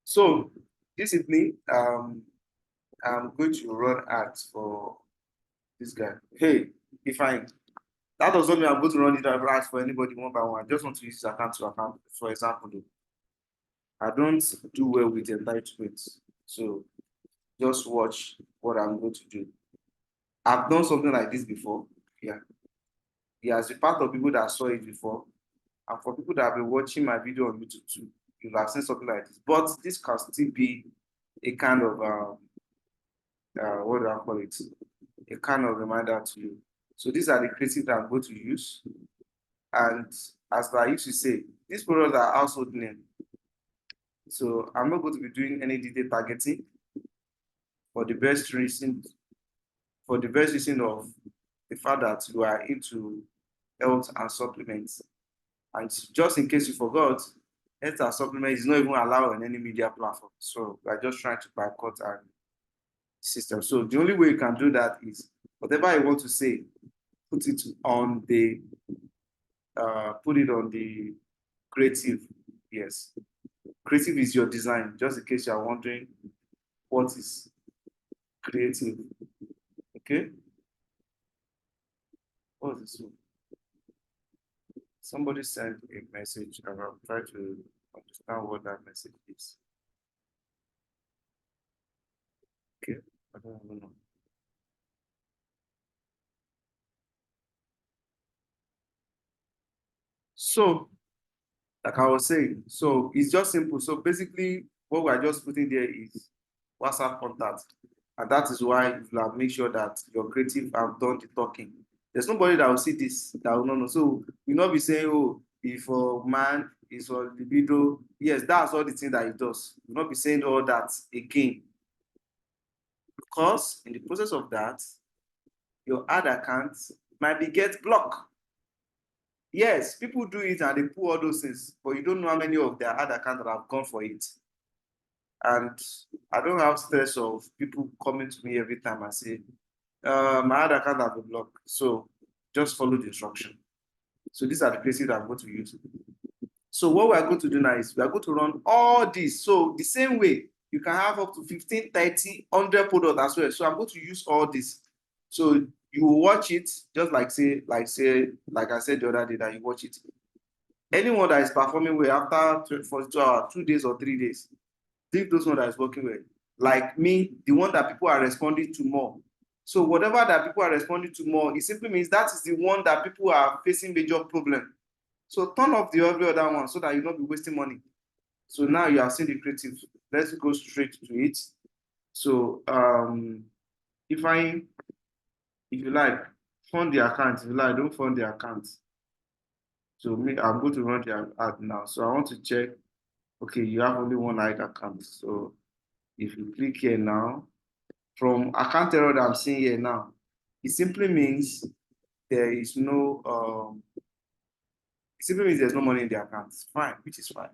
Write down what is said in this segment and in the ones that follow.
So this evening, I'm going to run ads for this guy. Hey, be fine. That does not mean I'm going to run it ads for anybody one by one. I just want to use his account to account. For example, I don't do well with entitlements. So just watch what I'm going to do. I've done something like this before. Yeah. He has been part of people that saw it before. And for people that have been watching my video on YouTube too, you'll have seen something like this. But this can still be a kind of what do I call it? A kind of reminder to you. So these are the creatives that I'm going to use. And as I used to say, these products are household name. So I'm not going to be doing any detailed targeting for the best reason, of the fact that you are into health and supplements. And just in case you forgot, health and supplements is not even allowed on any media platform. So we're just trying to boycott our system. So the only way you can do that is whatever I want to say, put it on the creative. Yes, creative is your design. Just in case you are wondering what is creative. Okay, what is this one? Somebody sent a message, and I'll try to understand what that message is. Okay, I don't know. So, like I was saying, so it's just simple. So basically, what we're just putting there is WhatsApp contact. And that is why you have make sure that your creative have done the talking. There's nobody that will see this that will not know. So you not be saying, oh, if for man, it's for libido. Yes, that's all the thing that it does. You not be saying all that again. Because in the process of that, your ad account might be get blocked. Yes, people do it and they put all those things, but you don't know how many of their ad accounts that have gone for it. And I don't have stress of people coming to me every time and say, my ad account has been blocked. So just follow the instruction. So these are the places that I'm going to use. So what we're going to do now is we're going to run all this. So the same way, you can have up to 15, 30, 100 products as well. So I'm going to use all this. So you watch it, just like I said the other day that you watch it. Anyone that is performing well after 42 hours, 2 days or 3 days, leave those one that is working well. Like me, the one that people are responding to more. So whatever that people are responding to more, it simply means that is the one that people are facing major problem. So turn off the every other one so that you not be wasting money. So now you have seen the creative. Let's go straight to it. So if you like, fund the account. If you like, don't fund the account. So me, I'm going to run the ad now. So I want to check. Okay, you have only one like account. So if you click here now, from account error that I'm seeing here now, it simply means there is no it simply means there's no money in the account. It's fine, which is fine.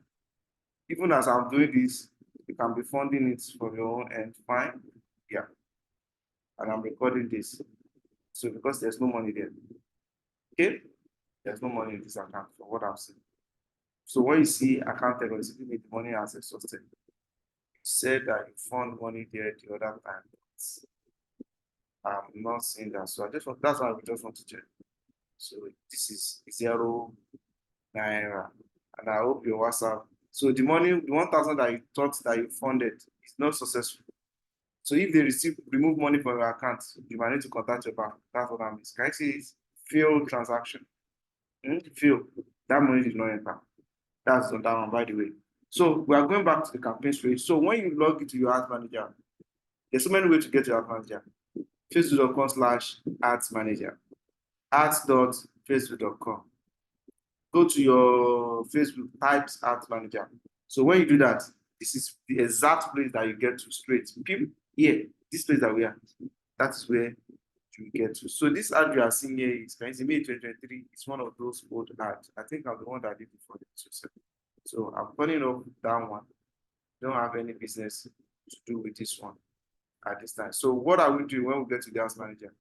Even as I'm doing this, you can be funding it from your own end. Fine. Yeah. And I'm recording this. So because there's no money there. Okay? There's no money in this account for what I'm saying. So when you see account error, it simply means the money has exhausted. You said that you found money there the other time. I'm not seeing that. So that's why we just want to check. So this is 0 naira. And I hope your WhatsApp. So the money, the 1,000 that you thought that you funded is not successful. So if they remove money from your account, you might need to contact your bank. That's what I mean. Can I see it? Failed transaction. Fail. That money did not enter. That's on that one, by the way. So we are going back to the campaign page. So when you log into your ads manager, there's so many ways to get to your ads manager. Facebook.com/ads manager. Ads.facebook.com. Go to your Facebook, types ads manager. So when you do that, this is the exact place that you get to straight. People here, this place that we are, that is where you get to. So this ad you are seeing here is May 2023. It's one of those old ads. I think I'm the one that did it for them. So I'm turning off that one. Don't have any business to do with this one at this time. So what are we doing when we get to the ads manager?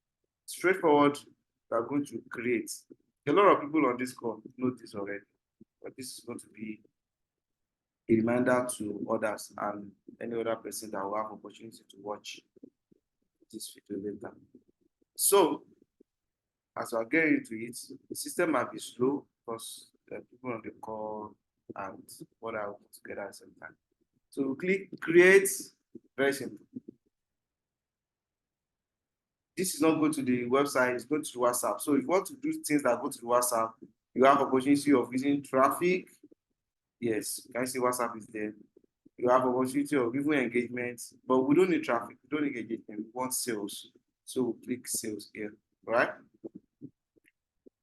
Straightforward, we are going to create. A lot of people on this call know this already. but this is going to be a reminder to others and any other person that will have opportunity to watch this video later. So, as we're getting into it, the system might be slow because people on the call and what I will put together at the same time. So click create, very simple. This is not go to the website, it's going to the WhatsApp. So if you want to do things that go to the WhatsApp, you have opportunity of using traffic. Yes, you can see WhatsApp is there. You have opportunity of even engagement, but we don't need traffic, we don't need engagement, we want sales. So we'll click sales here, right?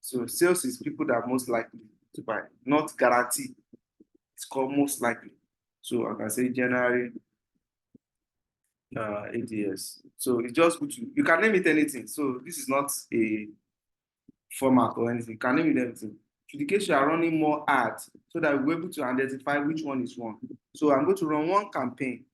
So sales is people that are most likely to buy, not guarantee. It's called most likely. So I can say January ADS. So it's just good to, you can name it anything. So this is not a format or anything. You can name it anything. To the case you are running more ads so that we're able to identify which one is one. So I'm going to run one campaign,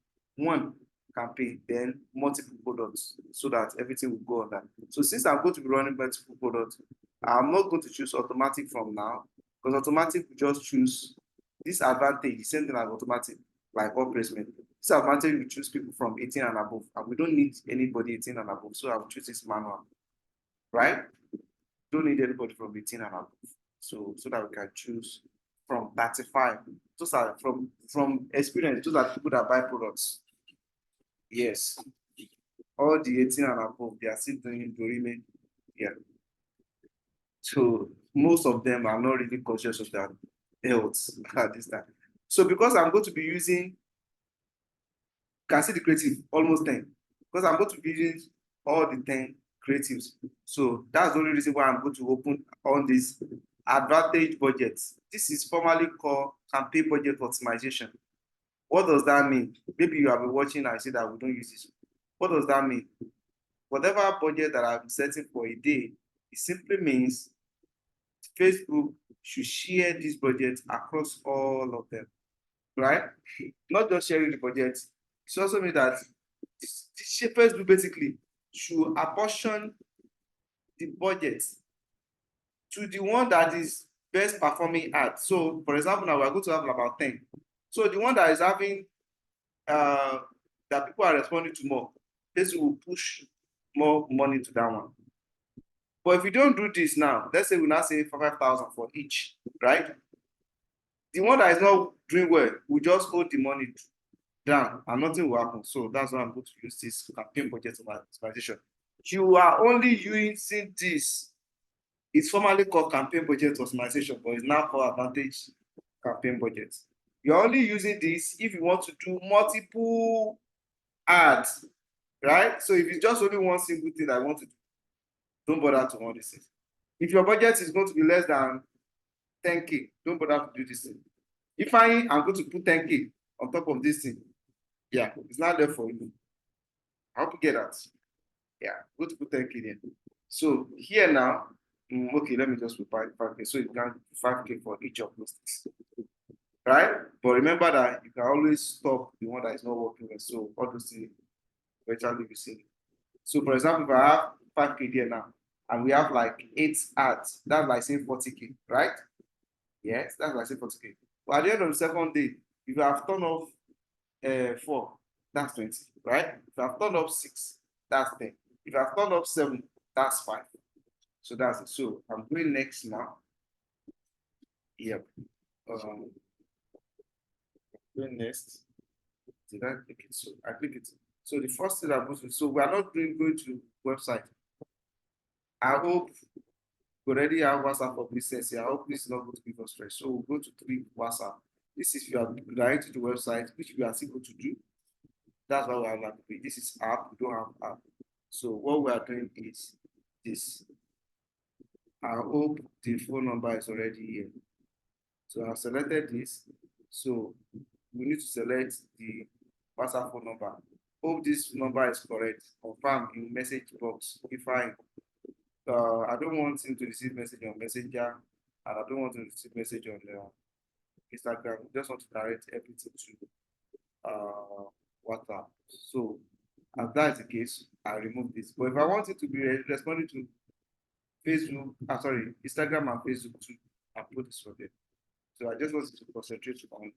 then multiple products so that everything will go on that. So since I'm going to be running multiple products, I'm not going to choose automatic from now because automatic will just choose this advantage, the same thing as automatic, like all placement. This advantage we choose people from 18 and above, and we don't need anybody 18 and above. So I'll choose this manual, right? Don't need anybody from 18 and above. So that we can choose from 35. Those are from experience, those are people that buy products. Yes. All the 18 and above, they are still doing Dorime. Yeah. So most of them are not really conscious of their health at this time. So because I'm going to be using, can see the creative almost 10, because I'm going to be using all the 10 creatives. So that's the only reason why I'm going to open on this advantage budget. This is formally called campaign budget optimization. What does that mean? Maybe you have been watching and say that we don't use this. What does that mean? Whatever budget that I'm setting for a day, it simply means Facebook should share this budget across all of them, right? Not just sharing the budget. It also means that Facebook basically should apportion the budget to the one that is best performing ad. So, for example, now we're going to have about 10. So the one that is having that people are responding to more, this will push more money to that one. But if you don't do this now, let's say we now say 5,000 for each, right? The one that is not doing well will just hold the money down and nothing will happen. So that's why I'm going to use this campaign budget optimization. You are only using this. It's formally called campaign budget optimization, but it's now called advantage campaign budget. You're only using this if you want to do multiple ads, right? So if it's just only one single thing I want to do, don't bother to run this thing. If your budget is going to be less than 10K, don't bother to do this thing. If I'm going to put 10K on top of this thing, yeah, it's not there for you. I hope you get that. Yeah, go to put 10K there. So here now, okay, let me just put 5K. So you can 5K for each of those things, right? But remember that you can always stop the one that is not working well. So all those things eventually be seen. So for example, if I have 5K there now, and we have like 8 ads, that's like saying 40K, right? Yes, that's like saying 40K. But at the end of the second day, if you have turned off 4, that's 20, right? If you have turned off 6, that's 10. If you have turned off 7, that's 5. So that's it. So I'm going next now. Yep. Going next. Did I click it? So I click it. So the first thing I'm going to, so we are not going to website. I hope you already have WhatsApp for business here. I hope this is not going to give us stress. So we'll go to click WhatsApp. This is if you are directed to the website, which we are still going to do. That's why we have like this is app, we don't have app. So what we are doing is this. I hope the phone number is already here. So I've selected this. So we need to select the WhatsApp phone number. Hope this number is correct. Confirm in message box. If I don't want him to receive message on Messenger, and I don't want to receive message on Instagram. I just want to direct everything to WhatsApp. So as that is the case, I remove this. But if I want it to be responding to Facebook, sorry, Instagram and Facebook too, I put this for there. So I just wanted to concentrate on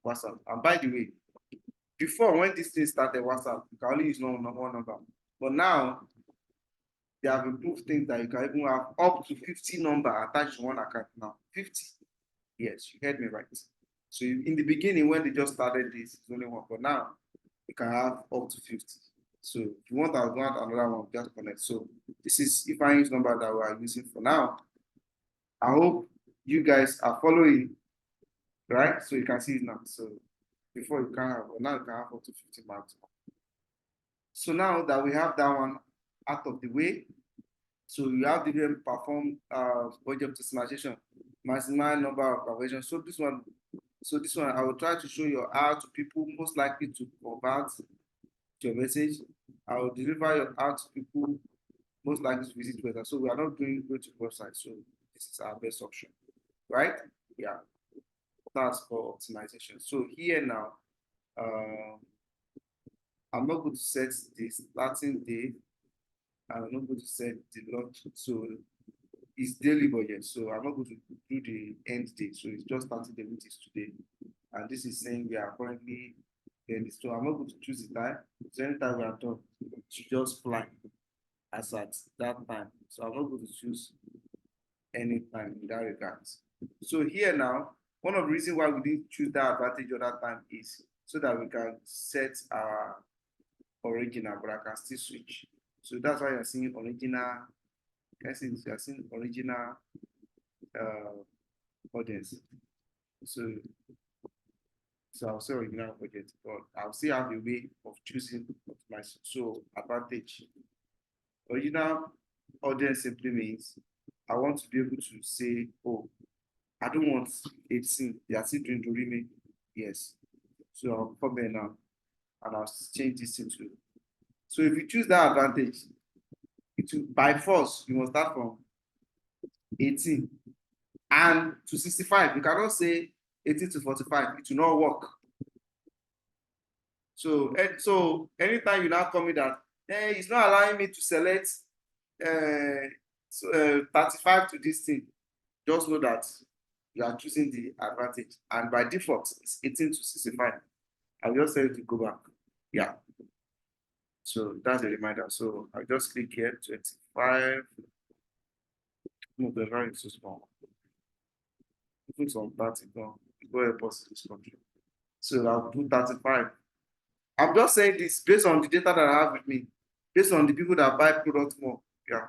WhatsApp. And by the way, before when this thing started, WhatsApp, you can only use one number. But now they have improved things that you can even have up to 50 number attached to one account now. 50. Yes, you heard me right. So in the beginning, when they just started this, it's only one, but now you can have up to 50. So if you want another one, just connect. So this is Ifanyi's number that we are using for now. I hope you guys are following, right? So you can see it now. So before you can have, now you can have up to 50 marks. So now that we have that one out of the way, so you have the perform budget optimization, maximize number of conversions. So this one, I will try to show you how to people most likely to convert your message. I will deliver your ad to people most likely to visit website. So we are not doing go to website. So this is our best option, right? Yeah, that's for optimization. So here now, I'm not going to set the starting date. I'm not going to set the launch. So it's daily budget. So I'm not going to do the end date. So it's just starting the which is today. And this is saying we are currently in this. So I'm not going to choose the time. So anytime we are done, it should just fly as at that time. So I'm not going to choose any time in that regard. So here now, one of the reasons why we didn't choose that advantage at that time is so that we can set our original, but I can still switch. So that's why you're seeing original. Guys, you're seeing original audience. So I'll say original budget, but I'll still have a way of choosing my advantage. Original audience simply means I want to be able to say, oh, I don't want 18. They are still doing Dorime. Yes. So I'll come here now and I'll change this into. So if you choose that advantage, it will, by force, you must start from 18 and to 65. You cannot say 18 to 45. It will not work. So anytime you now come in that, hey, it's not allowing me to select 35 to this thing, just know that you are choosing the advantage. And by default, it's 18 to 65. I'll just tell you to go back. Yeah. So that's a reminder. So I'll just click here, 25. No, the value is too small. Put some 30 down. Go ahead, post this country. So I'll do 35. I'm just saying this based on the data that I have with me, based on the people that buy products more. Yeah.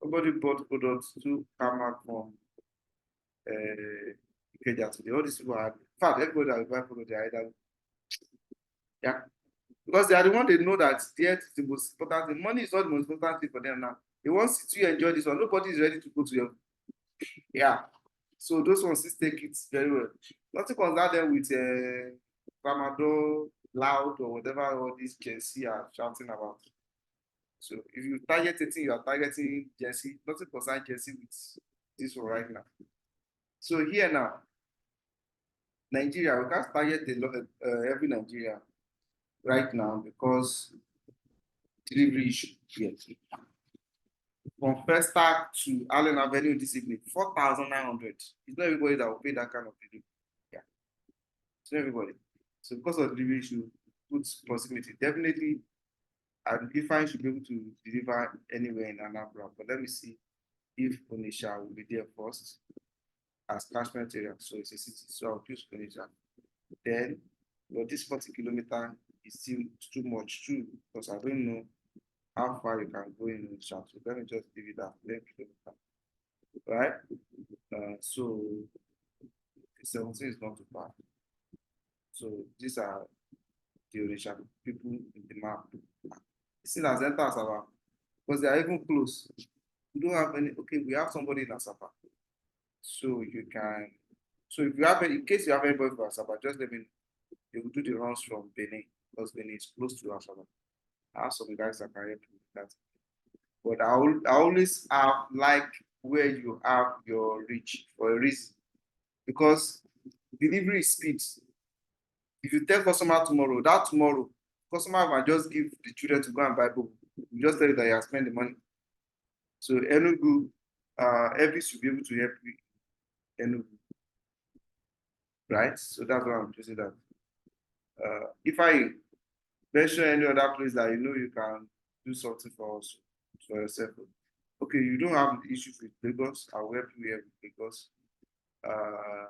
Nobody bought products to come out from Ikeja today. All these people are, in fact, everybody that will buy products, they are either, yeah. Because they are the one they know that debt is the most important thing. Money is not the most important thing for them now. They want to enjoy this one. Nobody is ready to go to your, yeah. So those ones still take it very well. Nothing concern them with Tramadol, Loud, or whatever all these Gen Z are shouting about. So if you target 18, you are targeting Gen Z. Nothing concern Gen Z with this one right now. So here now, Nigeria, we can't target every Nigeria right now because delivery issue. Yes. From First Stack to Allen Avenue this evening, 4,900. It's not everybody that will pay that kind of delivery. Yeah. It's not everybody. So because of delivery issue, good proximity. Definitely, and if I should be able to deliver anywhere in Anambra, but let me see if Onitsha will be there first as catchment area. So it's a city. So I'll choose Onitsha. Then, but this 40 kilometer is still too much too, because I don't know how far you can go in Onitsha. So let me just give you that 10 kilometer. Right? So 17 is not too far. So these are the Onitsha people in the map. It's in Azenta Asaba, because they are even close. We don't have any, okay, we have somebody in Asaba. So you can, so if you have any, in case you have anybody for Asaba, just let me know. You will do the runs from Benin, because Benin is close to Asaba. I have some guys that can help you with that. But I always have like where you have your reach for a reason. Because delivery speed. If you tell customer tomorrow, that tomorrow, customer might just give the children to go and buy book. You just tell you that you have spent the money. So Enugu, every should be able to help you. Enugu. right? So that's why I'm choosing that. If I mention any other place that you know you can do something for us, for yourself. Okay, you don't have issues with Lagos. I'll help you here with Lagos. Uh,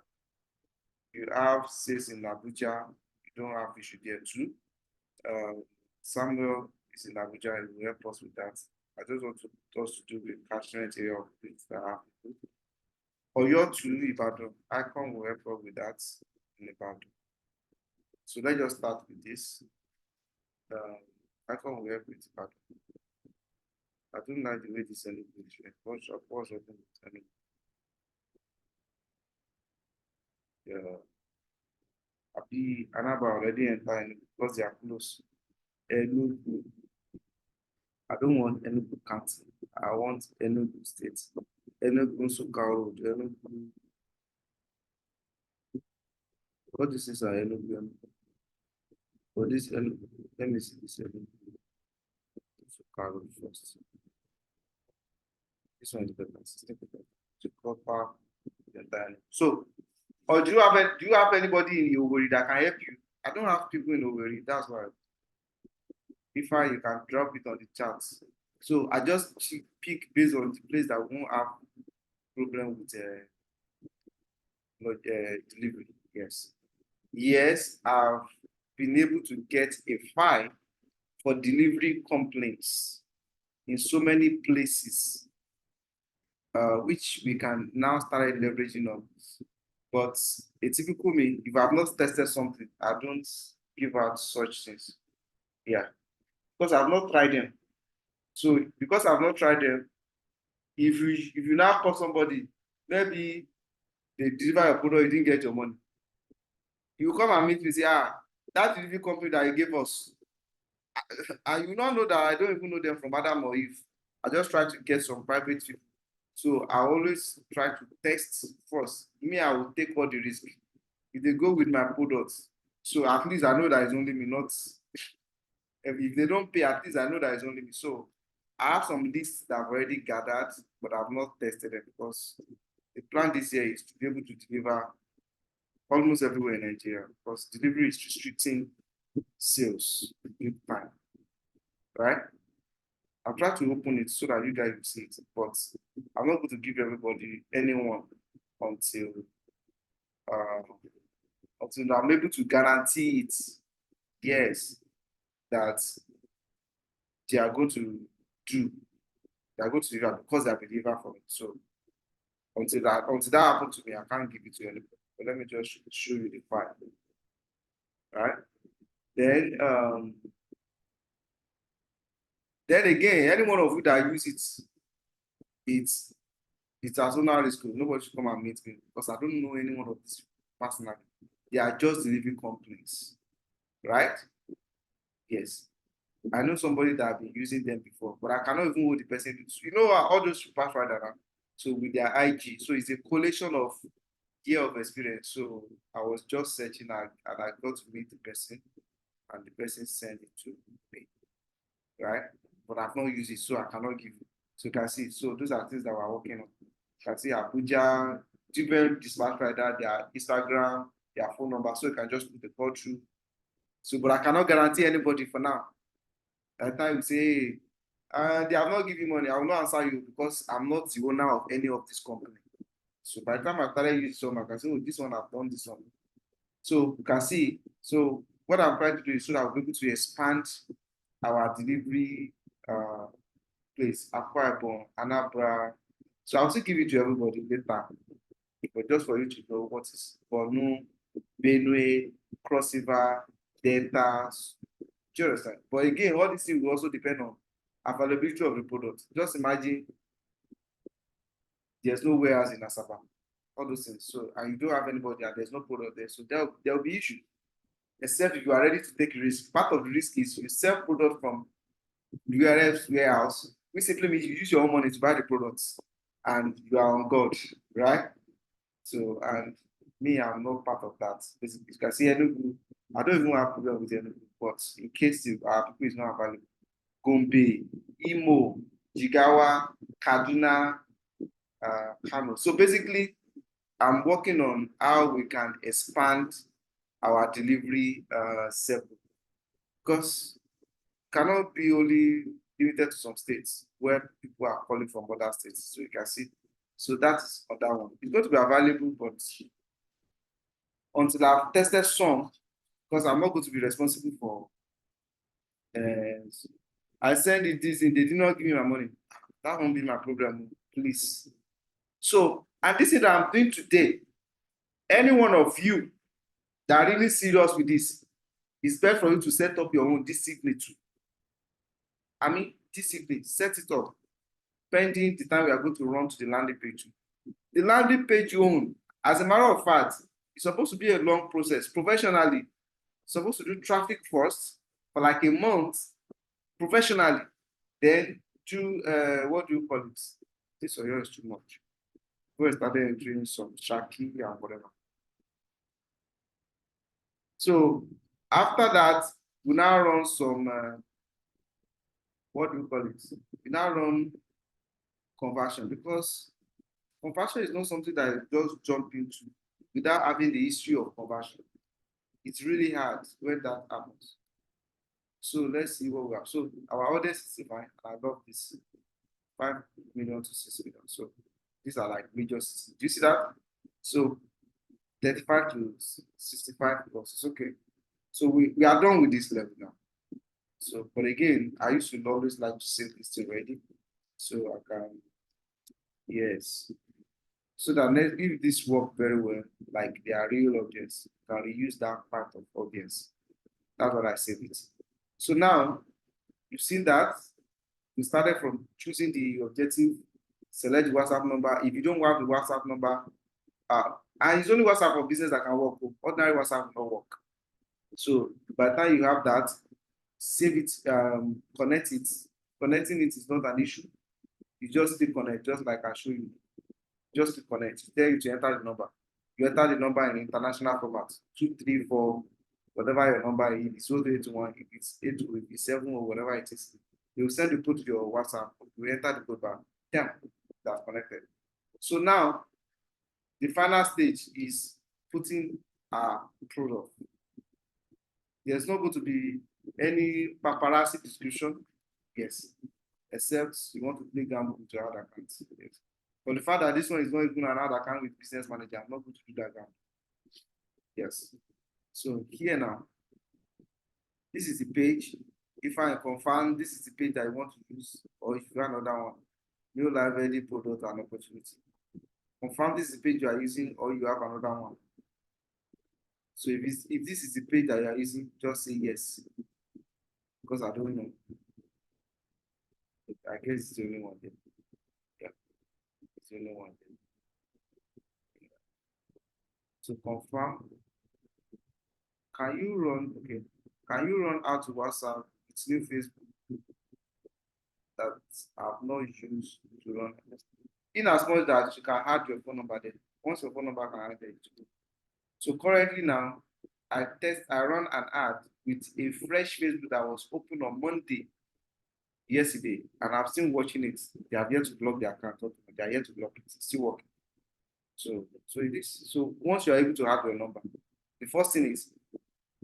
you have sales in Abuja. You don't have issue there too. Samuel is in Abuja. He will help us with that. I just want us to do with catchment area of things that have people. Oyo to Ibadan. Icon will help us with that in Ibadan. So let's just start with this. Icon will help with Ibadan. I don't like the way this celebration. What's your thing? Yeah. Abi Anaba already entered because they are close. Enugu. I don't want Enugu County. I want Enugu State. Enugu Nsukka Road. Enugu. What this is Enugu. For this Enugu, let me see this Enugu Nsukka Road first. This one is better. To proper the entire. So, or do you have anybody in Ivory that can help you? I don't have people in Ivory. That's why. If you can drop it on the charts. So I just pick based on the place that won't have problem with delivery. Yes. Yes, I've been able to get a file for delivery complaints in so many places, which we can now start leveraging on. But a typical me, if I've not tested something, I don't give out such things. Yeah, because I've not tried them. So because I've not tried them, if you now call somebody, maybe they deliver your product, you didn't get your money. You come and meet me, say, that delivery company that you gave us, and you not know that I don't even know them from Adam or Eve. I just try to get some private people. So I always try to test first. Me, I will take all the risk. If they go with my products, so at least I know that it's only me, not if they don't pay, at least I know that it's only me. So I have some lists that I've already gathered, but I've not tested them because the plan this year is to be able to deliver almost everywhere in Nigeria because delivery is restricting sales big time, right? I'll try to open it so that you guys will see it, but I'm not going to give everybody anyone until uh, until I'm able to guarantee it. Yes, that they are going to do, they are going to deliver because they have delivered for it. So until that happens to me, I can't give it to anybody. But let me just show you the file, right? Then again, any one of you that use it's as own risk. Nobody should come and meet me because I don't know any one of these personally. They are just delivery companies, right? Yes. I know somebody that have been using them before, but I cannot even hold the person. You know all those pass rider now. So with their IG, so it's a collation of year of experience. So I was just searching and I got to meet the person, and the person sent it to me, right? But I've not used it, so I cannot give you. So you can see, so those are things that we're working on. You can see Abuja, different dispatch rider, their Instagram, their phone number, so you can just put the call through. So, but I cannot guarantee anybody for now. By the time you say, they have not given money, I will not answer you because I'm not the owner of any of this company. So by the time I started using some, I can say, oh, this one I've done this one. So you can see, so what I'm trying to do is so that we're able to expand our delivery place, Akwa Ibom, Anambra. So I'll still give it to everybody later, but just for you to know what is Borno, Benue, Cross River, Delta. Do you understand? But again, all these things will also depend on availability of the product. Just imagine there's no warehouse in Asaba, all those things. So, and you don't have anybody and there's no product there. So there'll be issue. Except if you are ready to take risk. Part of the risk is you sell product from URF's warehouse, which simply means you use your own money to buy the products and you are on God, right? So, and me, I'm not part of that. Basically, you can see Enugu, I don't even have problem with Enugu, but in case our people is not available, Gombe, Imo, Jigawa, Kaduna, Kano. So basically, I'm working on how we can expand our delivery circle, because cannot be only limited to some states where people are calling from other states. So you can see. So that's another one. It's going to be available, but until I've tested some, because I'm not going to be responsible for. I send it this in, they did not give me my money. That won't be my problem, please. So, and this is that I'm doing today. Any one of you that are really serious with this, it's better for you to set up your own discipline too. I mean, discipline, set it up. Pending the time we are going to run to the landing page. The landing page you own, as a matter of fact, it's supposed to be a long process. Professionally, supposed to do traffic first for like a month, professionally. Then do, what do you call it? This or yours is too much. We started doing some Shaki and whatever. So after that, we now run some, what do you call it? We now run conversion, because conversion is not something that you just jump into without having the history of conversion. It's really hard when that happens. So let's see what we have. So our audience is fine. I love this 5 million to 6 million. So these are like major systems. Do you see that? So 35 to 65 plus. It's okay. So we are done with this level now. So, but again, I used to always like to save this already. So I can, yes. So that if this work very well, like they are real audience, can reuse that part of audience. That's what I save it. So now you've seen that we started from choosing the objective, select the WhatsApp number. If you don't have the WhatsApp number, and it's only WhatsApp for business that can work. Ordinary WhatsApp will not work. So by the time you have that, save it, connect it. Connecting it is not an issue. You just click connect, just like I show you. Just to connect, tell you to enter the number. You enter the number in international format, 234, whatever your number is, it's 0821, if it's 887 or whatever it is. They will send the code to your WhatsApp. You enter the code back. Yeah, that's connected. So now, the final stage is putting a product. There's not going to be any paparazzi description, yes, except you want to play gamble with your other accounts. Yes. But the fact that this one is not even an ad account with business manager, I'm not going to do that gamble. Yes. So here now, this is the page. If I confirm this is the page that I want to use, or if you have another one, new library product and opportunity. Confirm this is the page you are using, or you have another one. So if this is the page that you are using, just say yes. Because I don't know. I guess it's the only one there. Yeah. It's the only one there. So confirm. Can you run out to WhatsApp? It's new Facebook that I've not used to run. In as much that you can add your phone number there. Once your phone number can add it. So currently now, I run an ad with a fresh Facebook that was open on Monday, yesterday, and I'm still watching it. They have yet to block the account. They are yet to block it. It's still working. So it is. So once you're able to add your number, the first thing is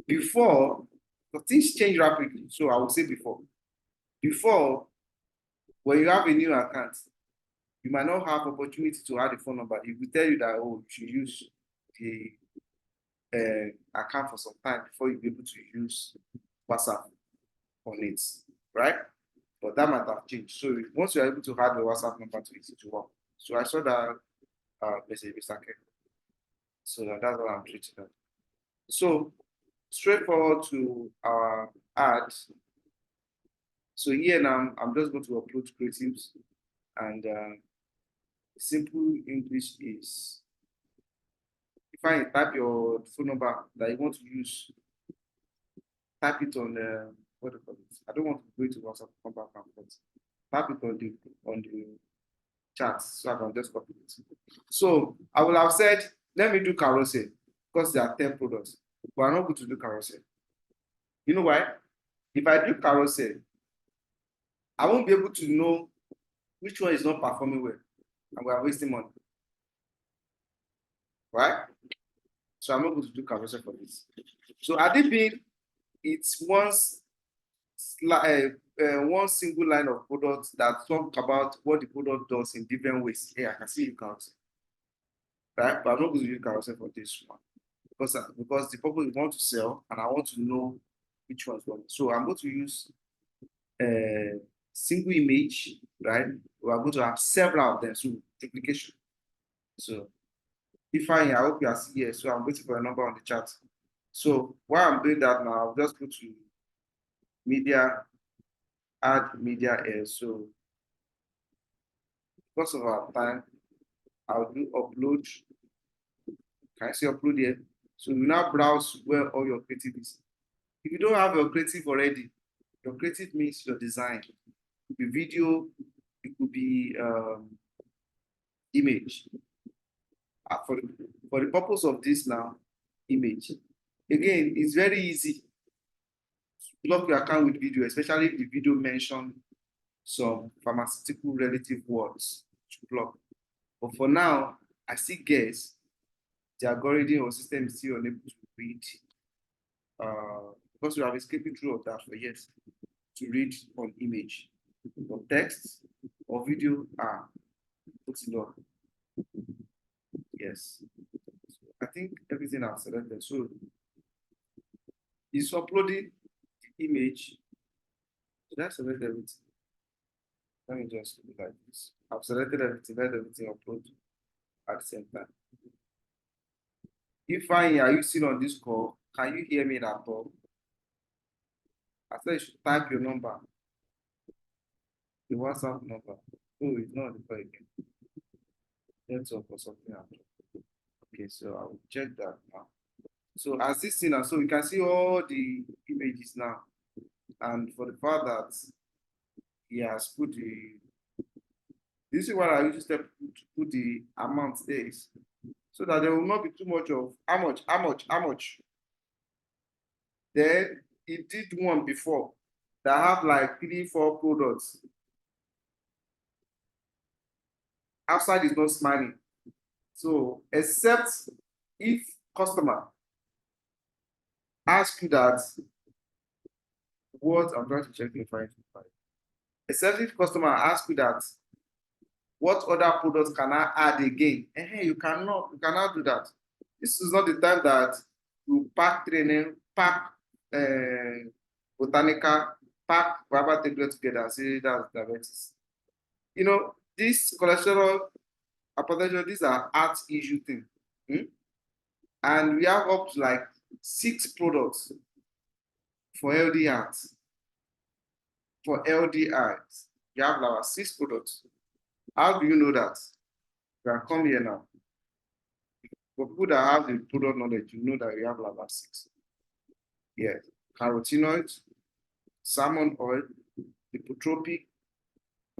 before, because things change rapidly. So I would say before, when you have a new account, you might not have opportunity to add a phone number. If we tell you that, oh, you should use the account for some time before you'll be able to use WhatsApp on it, right? But that might have changed. So once you're able to add your WhatsApp number to it, to work. So I saw that message, Mr. K. So that's what I'm treating that. So straightforward to our ads. So here now, I'm just going to upload creatives, and simple English is, if I type your phone number that you want to use, type it on what do you call it? I don't want to go to WhatsApp number, but type it on the chat so I can just copy it. So I will have said, let me do carousel because there are 10 products, but I'm not going to do carousel. You know why? If I do carousel, I won't be able to know which one is not performing well, and we are wasting money. right? So I'm not going to do calculation for this. So adipine, it's one single line of products that talk about what the product does in different ways. Yeah, I can see you count, right? But I'm not going to use carousel for this one because the purpose we want to sell and I want to know which one's one. So I'm going to use a single image, right? We are going to have several of them, so duplication. So if I hope you are here, so I'm waiting for a number on the chat. So while I'm doing that now, I'll just go to media, add media here. So because of our time, I'll do upload. Can I see upload here? So you now browse where all your creative is. If you don't have your creative already, your creative means your design. It could be video, it could be image. For the purpose of this now, image. Again, it's very easy to block your account with video, especially if the video mention some pharmaceutical relative words to block. But for now, I still guess the algorithm or system is still unable to read because we have escaped through of that for years to read on image. But text or video are put it on. Yes. So I think everything I've selected. So it's uploading the image. Did I select everything? Let me just do like this. I've selected everything, let everything upload at the same time. If I are you still on this call, can you hear me at all? I said you should type your number, the WhatsApp number. Oh, it's not the call again. Network or something. Okay, so I will check that now. So as this thing now, so we can see all the images now. And for the fact that he has put this is what I usually step to put the amount there is, so that there will not be too much of how much. Then he did one before that have like 3-4 products. Outside is not smiling. So except if customer ask you that, what I'm trying to check if I find. Except if customer ask you that, what other products can I add again? You cannot do that. This is not the time that you pack training, pack botanica, pack rubber tablet together and say that's diabetes. You know, this cholesterol, hypertension, these are heart issue thing. And we have up to like 6 products for LD heart. For LDIs, you have like 6 products. How do you know that? You can come here now. For people that have the product knowledge, you know that you have like 6. Yes, carotenoids, salmon oil, lipotropic,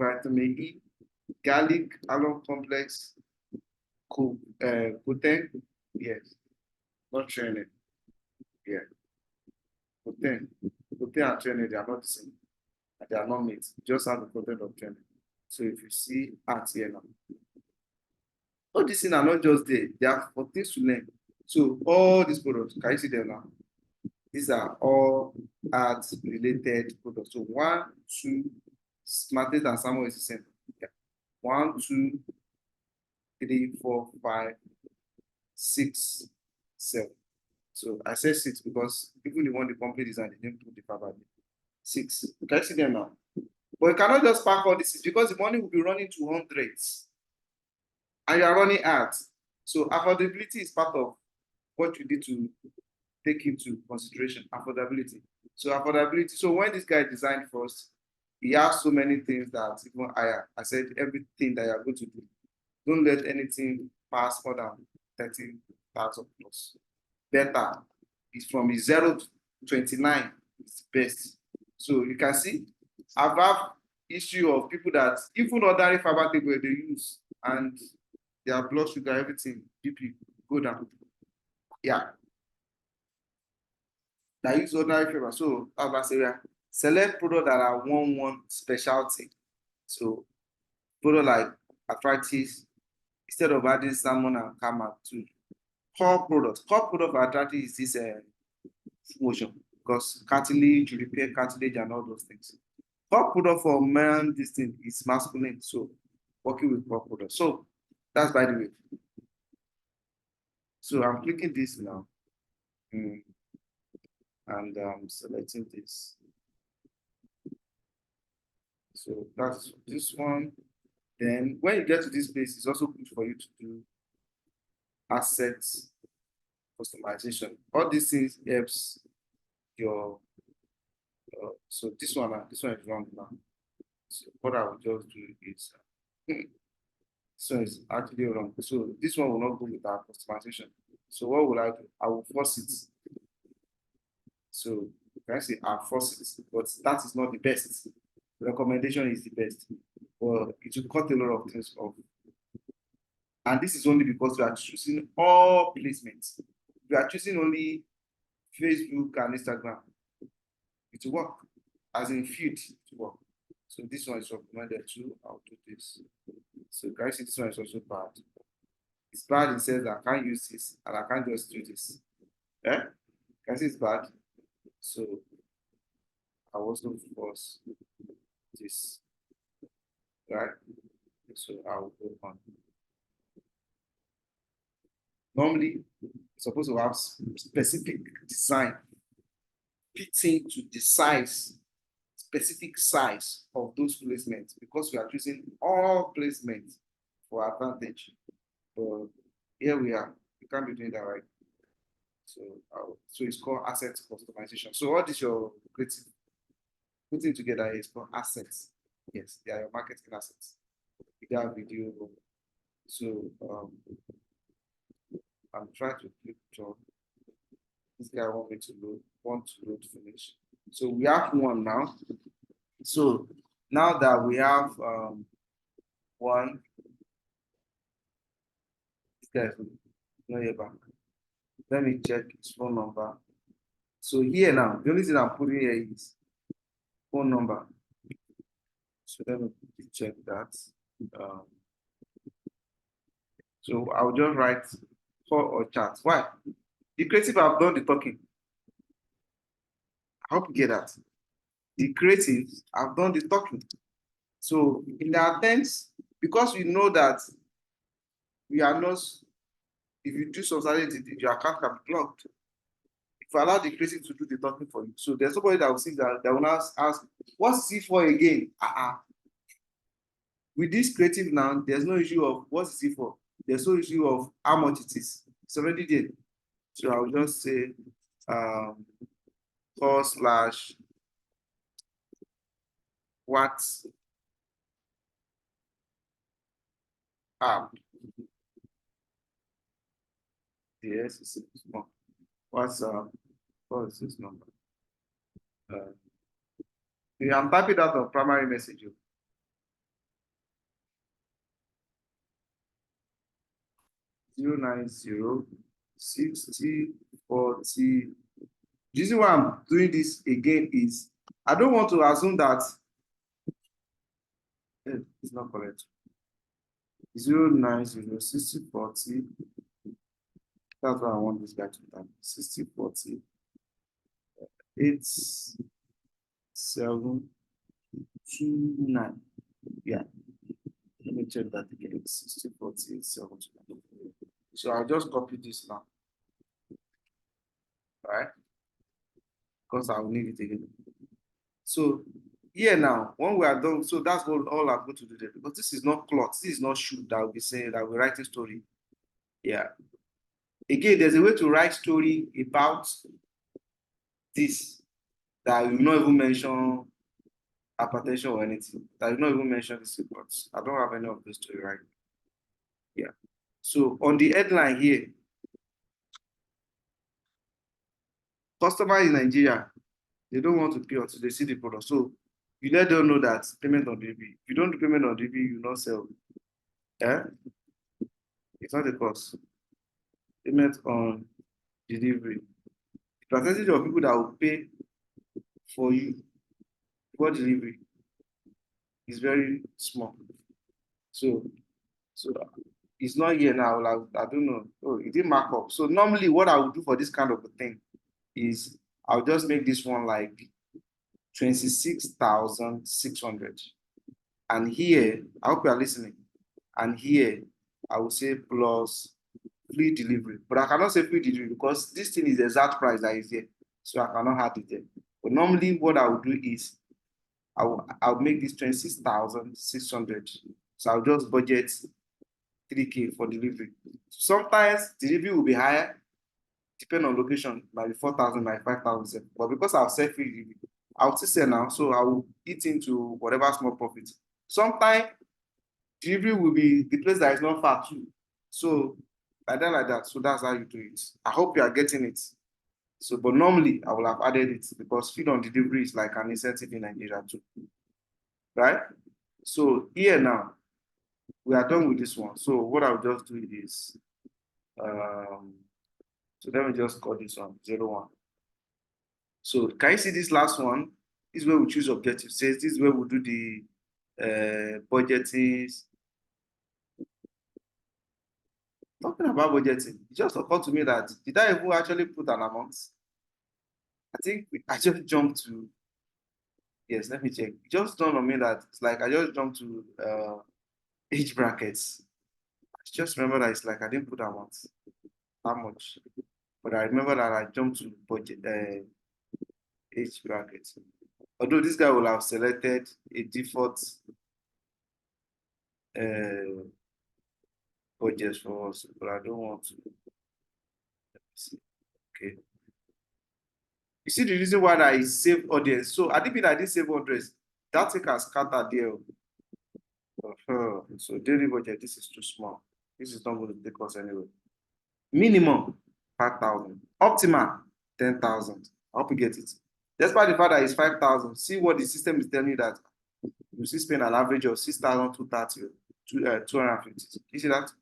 vitamin E, garlic, alum complex, Cote, yes, not training. Yeah, Cote and training, they are not the same. They are not mates, just have the content of training. So if you see art here now, all these things are not just there, they are for things to learn. So all these products, can you see them now? These are all art related products. So 1, 2, smartest and salmon is the same. Yeah. 1, 2, 3, 4, 5, 6, 7. So I said 6 because even the one the complete design, they didn't put the fiber. 6. Can you see them now? But you cannot just pack all this because the money will be running to hundreds. And you are running ads. So affordability is part of what you need to take into consideration. Affordability. So affordability. So when this guy designed first, he has so many things that even higher. I said everything that you are going to do. Don't let anything pass more than 30,000 plus. Better is from 0 to 29 is the best. So you can see I've had issue of people that even ordinary fiber table they use and their blood sugar, everything, BP go down. Yeah. That use ordinary fiber. So as I say, select products that are one specialty. So product like arthritis, instead of adding salmon and camel too, core product. Core product for arthritis is this motion because cartilage, repair cartilage, and all those things. Core product for man, this thing is masculine. So working with core product. So that's by the way. So I'm clicking this now. And selecting this. So that's this one. Then when you get to this place, it's also good for you to do assets customization. All these things helps your so this one is wrong now. So what I will just do is this one is actually wrong. So this one will not go with our customization. So what will I do? I will force it. So can I say I force it, but that is not the best. The recommendation is the best. But it will cut a lot of things off. And this is only because we are choosing all placements. We are choosing only Facebook and Instagram. It will work. As in feed, it will work. So this one is recommended too. I'll do this. So guys, this one is also bad. It's bad in the sense that I can't use this and I can't just do this. Yeah? Guys, it's bad. So I also force this. Right? So I will go on. Normally, it's supposed to have specific design fitting to the size, specific size of those placements because we are choosing all placements for advantage. But here we are. You can't be doing that right. So it's called asset customization. So what is your creative putting together is called assets. Yes, they are your marketing assets. You have video. So I'm trying to click on this guy want to load finish. So we have one now. So now that we have one, this guy is not here back. Let me check his phone number. So here now, the only thing I'm putting here is phone number. So let me check that. So I'll just write call or chat. Why? The creative have done the talking. I hope you get that. The creatives have done the talking. So in the attempts, because we know that we are not, if you do something, your account can be blocked. If you allow the creative to do the talking for you, so there's somebody that will see that will now ask, what's it for again? With this creative now, there's no issue of what's it for. There's no issue of how much it is. It's already there. So I'll just say / what app. Yes, it's small. What's what is this number? I'm typing that on primary message. 0906040. The reason why I'm doing this again is I don't want to assume that it's not correct. 0906040. That's what I want this guy to type. 6040 8729. Yeah. Let me check that again. 6040 8729. So I'll just copy this now. All right. Because I will need it again. So here now, when we are done, so that's all I'm going to do there. Because this is not cloth, this is not shoe that will be saying that we're writing story. Yeah. Again, there's a way to write story about this that will not even mention hypertension or anything. That will not even mention this, but I don't have any of this story right now. Yeah. So on the headline here, customer in Nigeria, they don't want to pay until they see the product. So you let them know that payment on delivery. If you don't do payment on delivery, you not sell. Yeah? It's not a cost. Payment on delivery. The percentage of people that will pay for you for delivery is very small. So It's not here now. Like, I don't know. Oh, it didn't mark up. So normally what I would do for this kind of a thing is I'll just make this one like 26,600. And here, I hope you are listening. And here, I will say plus free delivery. But I cannot say free delivery because this thing is the exact price that is here. So I cannot add it there. But normally what I will do is I'll make this 26,600. So I'll just budget 3K for delivery. Sometimes delivery will be higher, depending on location, maybe 4,000, maybe 5,000. But because I'll sell free delivery, I'll still sell now, so I will eat into whatever small profit. Sometimes delivery will be the place that is not far too. So like that. So that's how you do it. I hope you are getting it. So, but normally I will have added it because feed on delivery is like an incentive in Nigeria too, right? So here now, we are done with this one. So what I'll just do is, so let me just call this one 01. So can you see this last one? This is where we choose objective. Says this is where we do the budgeting. Talking about budgeting, it just occurred to me that did I even actually put an amount? I think I just jumped to, yes, let me check. It just dawned on me that it's like I just jumped to age brackets. I just remember that it's like I didn't put amount that much. But I remember that I jumped to budget age brackets. Although this guy will have selected a default budget for us, but I don't want to. Let me see. Okay. You see the reason why I save audience. So I didn't save audience. That thing has scattered there. So daily budget, this is too small. This is not going to take us anywhere. Minimum 5,000. Optimal 10,000. I hope you get it. Despite the fact that it's 5,000, see what the system is telling you that you see spend an average of 6,230, 250. You see that?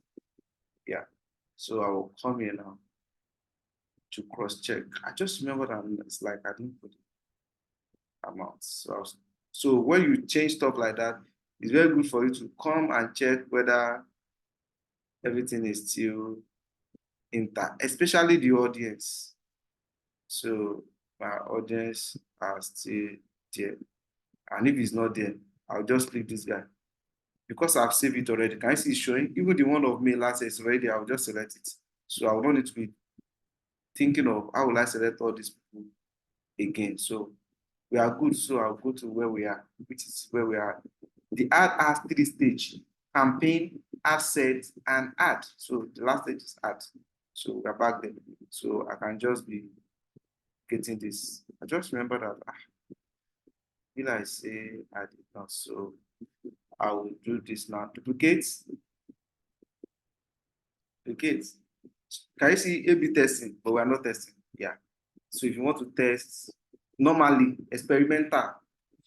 Yeah. So I will come here now to cross check. I just remember that it's like I didn't put amounts. So when you change stuff like that, it's very good for you to come and check whether everything is still intact, especially the audience. So my audience are still there. And if it's not there, I'll just leave this guy. Because I've saved it already. Can you see it's showing? Even the one of me last year is already, I'll just select it. So I want it to be thinking of how will I select all these people again. So we are good. So I'll go to where we are, which is where we are. The ad has 3 stages: campaign, asset, and ad. So the last stage is ad. So we're back there. So I can just be getting this. I just remember that did I say I did not? So I will do this now. Duplicate. Can you see A/B testing? But we are not testing. Yeah. So if you want to test normally experimental,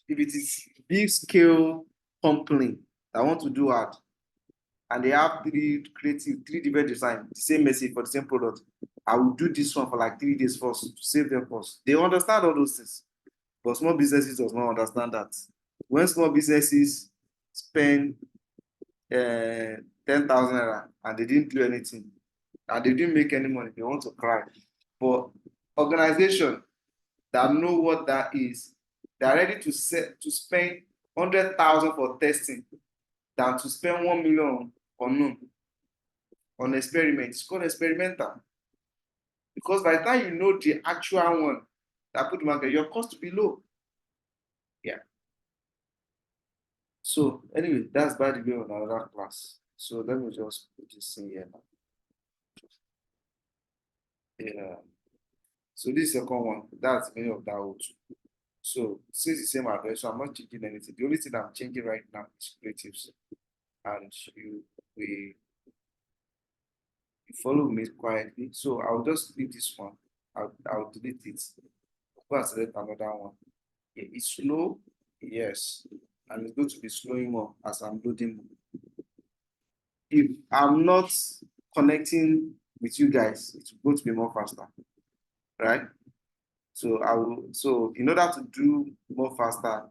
if it is big scale company that want to do ad and they have 3 different designs, the same message for the same product, I will do this one for like 3 days first to save them cost. They understand all those things, but small businesses does not understand that. When small businesses spend 10,000 naira and they didn't do anything and they didn't make any money, they want to cry. But organization that know what that is, they're ready to spend 100,000 for testing than to spend 1 million on experiment. It's called experimental. Because by the time you know the actual one that put the market, your cost will be low. Yeah. So anyway, that's by the way on another class. So let me just put this in here now. Yeah. So this second one, that's many of that old. So since the same address, so I'm not changing anything. The only thing I'm changing right now is creatives. And we follow me quietly. So I'll just leave this one. I'll delete it. Go and select another one. Yeah, it's slow, yes. And it's going to be slowing more as I'm loading more. If I'm not connecting with you guys, it's going to be more faster, right? So in order to do more faster,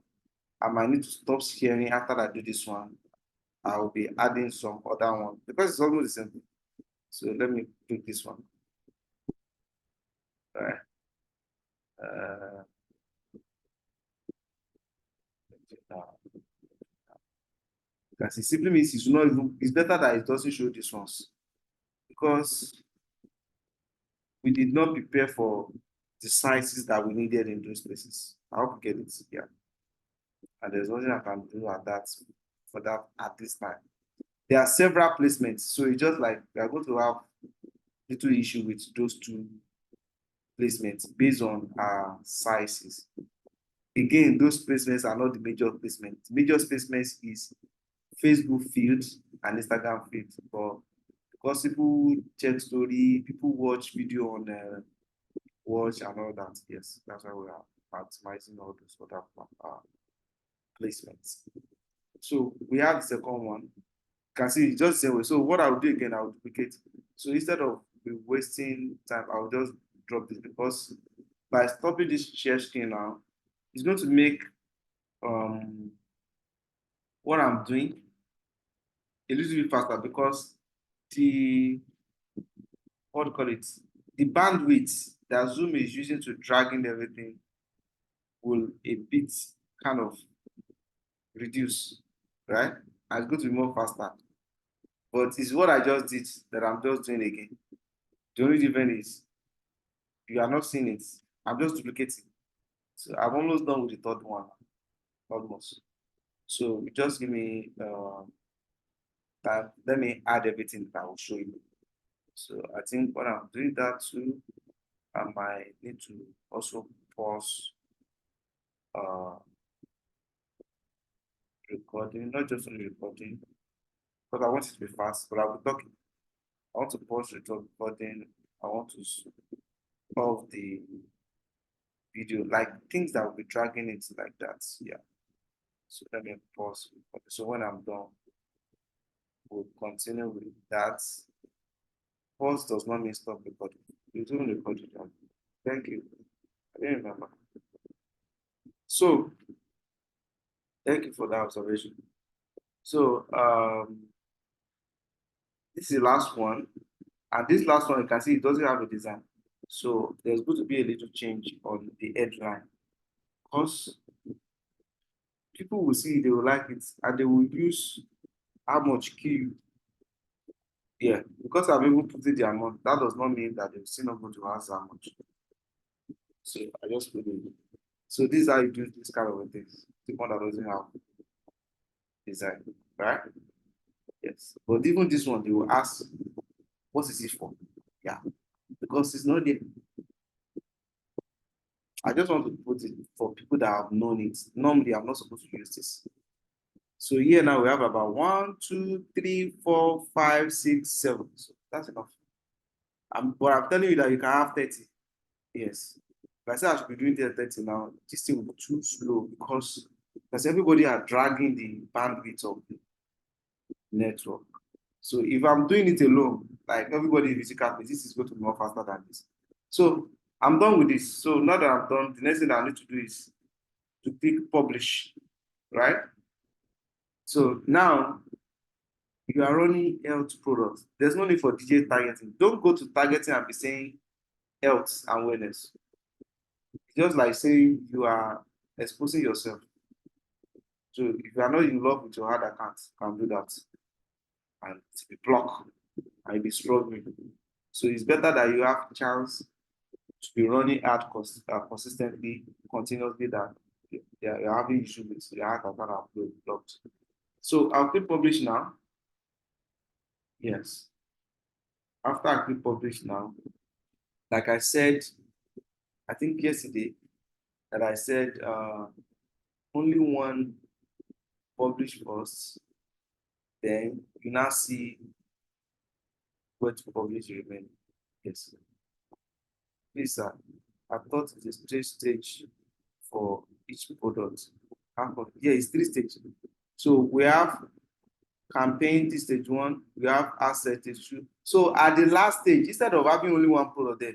I might need to stop sharing after I do this one I'll be adding some other one because it's almost the same thing. So let me pick this one. All right. Because it simply means it's not even, it's better that it doesn't show these ones because we did not prepare for the sizes that we needed in those places. I hope you get it. Yeah. And there's nothing I can do at that for that at this time. There are several placements, so it's just like we are going to have little issue with those two placements based on our sizes. Again, those placements are not the major placements. Major placements is Facebook feeds and Instagram feeds. But because people check story, people watch video on watch and all that, yes, that's why we are maximizing all those other placements. So we have the second one. You can see it's just the same way. So what I'll do again, I'll duplicate. So instead of wasting time, I'll just drop this because by stopping this share screen now, it's going to make what I'm doing a little bit faster because the what do you call it? The bandwidth that Zoom is using to drag in everything will a bit kind of reduce, right? And it's going to be more faster. But it's what I just did that I'm just doing again. The only difference is you are not seeing it. I'm just duplicating. So I'm almost done with the third one. Almost. So just give me time. Let me add everything that I will show you. So I think when I'm doing that too, I might need to also pause recording, not just only recording, because I want it to be fast, but I'll be talking. I want to pause recording. I want to off the video, like things that will be dragging it like that. Yeah. So let me pause. So when I'm done, we'll continue with that. Pause does not mean stop recording. You don't record it. Thank you. I didn't remember. So thank you for that observation. So this is the last one. And this last one, you can see it doesn't have a design. So there's going to be a little change on the headline. Because people will see it, they will like it, and they will use how much key. Yeah, because I've even put it the amount, that does not mean that they're still not going to ask how much. So I just put it. So this is how you do this kind of things. The one that doesn't have design, right? Yes. But even this one, they will ask, what is it for? Yeah. Because it's not there. I just want to put it for people that have known it. Normally, I'm not supposed to use this. So here now we have about 1, 2, 3, 4, 5, 6, 7. So that's enough. But I'm telling you that you can have 30. Yes. If I say I should be doing 30 now, this thing will be too slow because everybody are dragging the bandwidth of the network. So if I'm doing it alone, like everybody in physical, this is going to be more faster than this. So I'm done with this. So now that I'm done, the next thing I need to do is to click publish, right? So now you are running health products. There's no need for DJ targeting. Don't go to targeting and be saying health and wellness. It's just like saying you are exposing yourself. So if you are not in love with your hard account, you can do that. And it will be blocked and you'll be struggling. So it's better that you have a chance to be running ad consistently, continuously, that you're having issues with your hard account blocked. So I'll click publish now. Yes. After I click publish now, like I said, I think yesterday that I said only one publish first, then you now see where to publish remain. Yes. Please, sir, I thought it's a stage for each product. Yeah, it's 3 stages. So we have campaign, this stage 1, we have asset stage 2. So at the last stage, instead of having only one product there,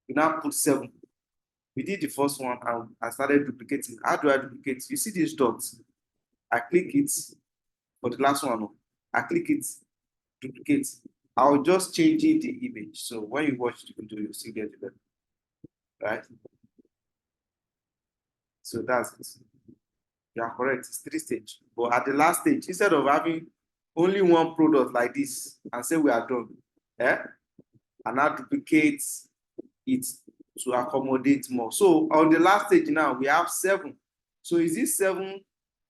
we now put 7. We did the first one and I started duplicating. How do I duplicate? You see these dots? I click it for the last one. I click it, duplicate. I'll just change it the image. So when you watch the video, you see get it, right? So that's it. You are correct. It's 3 stages. But at the last stage, instead of having only one product like this and say we are done, and now duplicate it to accommodate more. So on the last stage now, we have 7. So is this 7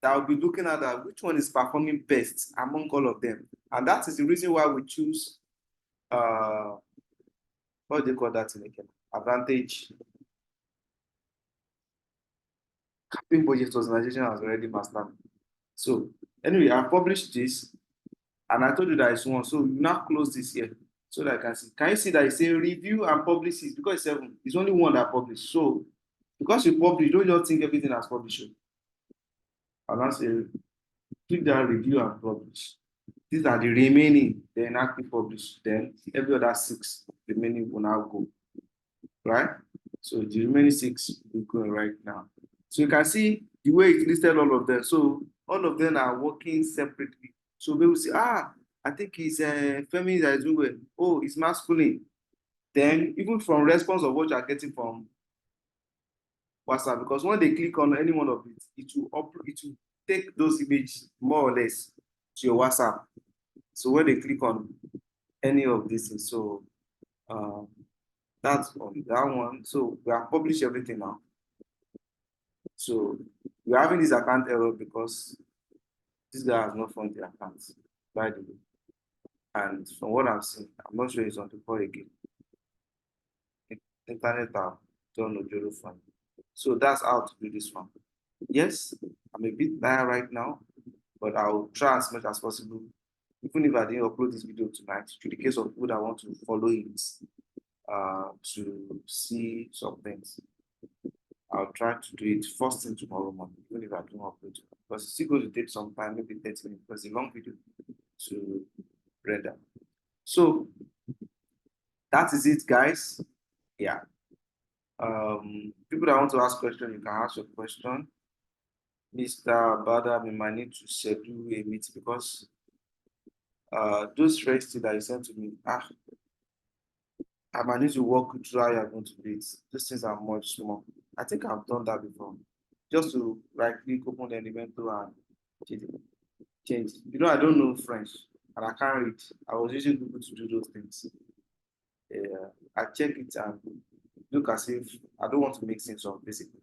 that I'll be looking at that which one is performing best among all of them? And that is the reason why we choose what do they call that in again? Advantage. Campaign budget organization has already mastered. So anyway, I published this and I told you that it's 1. So you now close this here so that I can see. Can you see that it says review and publish it? Because it's 7. It's only 1 that published. So because you publish, don't just think everything has published. And I say click that review and publish. These are the remaining, then active publish. Then every other 6 remaining will now go. Right? So the remaining 6 will go right now. So you can see the way it listed all of them. So all of them are working separately. So we will say, I think it's feminine that is doing well. Oh, it's masculine. Then even from response of what you are getting from WhatsApp, because when they click on any one of it, it will take those images more or less to your WhatsApp. So when they click on any of these things, so that's on that one. So we have published everything now. So we're having this account error because this guy has not found the account, by the way. And from what I'm seeing, I'm not sure it's on the call again. Internet app, don't know fund. So that's how to do this one. Yes, I'm a bit tired right now, but I'll try as much as possible, even if I didn't upload this video tonight, to the case of people that want to follow it, to see some things. I'll try to do it first thing tomorrow morning, even if I don't upload it, because it's still going to take some time, maybe 30 minutes, because it's a long video to render. So that is it, guys. Yeah. People that want to ask questions, you can ask your question. Mr. Bada, we might need to schedule a meeting because those spreadsheets that you sent to me, I might need to walk through how you're going to do it. These things are much small. I think I've done that before. Just to right-click, open the elementor and change. You know, I don't know French and I can't read. I was using Google to do those things. I check it and look as if I don't want to make things up, basically.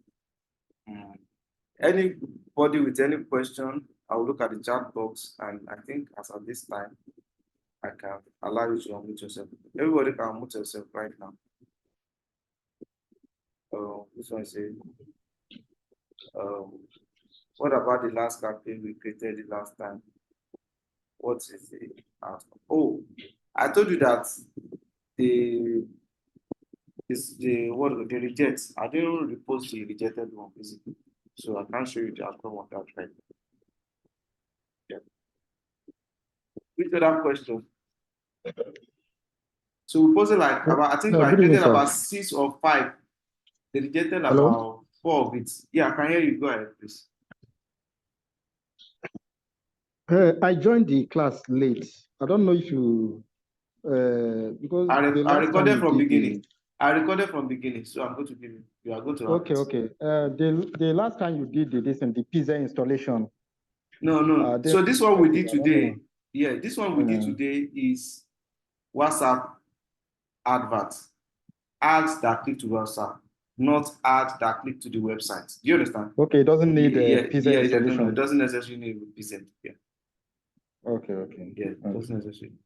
Anybody with any question, I'll look at the chat box, and I think as at this time, I can allow you to unmute yourself. Everybody can unmute yourself right now. This one says, what about the last campaign we created the last time? What is it? Oh, I told you that the reject. I didn't repost the rejected one, basically. So I can't show you the outcome of that right now. Yeah. Which other question? So we posted like about, I think I created about 6 or 5. They rejected about 4 of it. Yeah, I can hear you. Go ahead, please. I joined the class late. I don't know if you because I recorded from beginning. I recorded from beginning, so I'm going to give you. You are going to. Okay. The last time you did the pizza installation. No. So this one we did today. Yeah, this one we did today is WhatsApp adverts. Ads that click to WhatsApp, not ads that click to the website. Do you understand? Okay, it doesn't need pizza installation. No, it doesn't necessarily need pizza. Yeah. Okay. Yeah, it doesn't necessarily.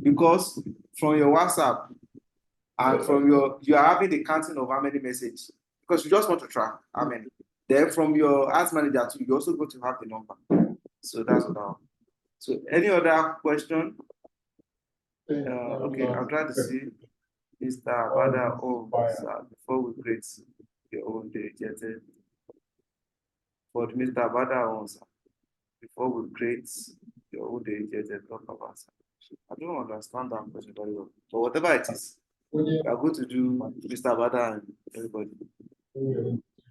Because from your WhatsApp and from you are having the counting of how many messages, because you just want to track how many. Then from your ads manager too, you also go to have the number. So that's what I. So any other question? Okay, I'm trying to see Mr. Abada. Before we create your own dedicated for Mr. Abada, before we create your own dedicated talk about. I don't understand that question very well. But whatever it is, we are going to do Mr. Abada and everybody.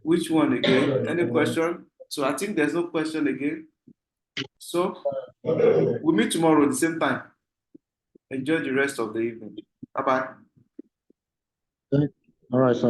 Which one again? Any question? So I think there's no question again. So we'll meet tomorrow at the same time. Enjoy the rest of the evening. Bye bye. All right, sir.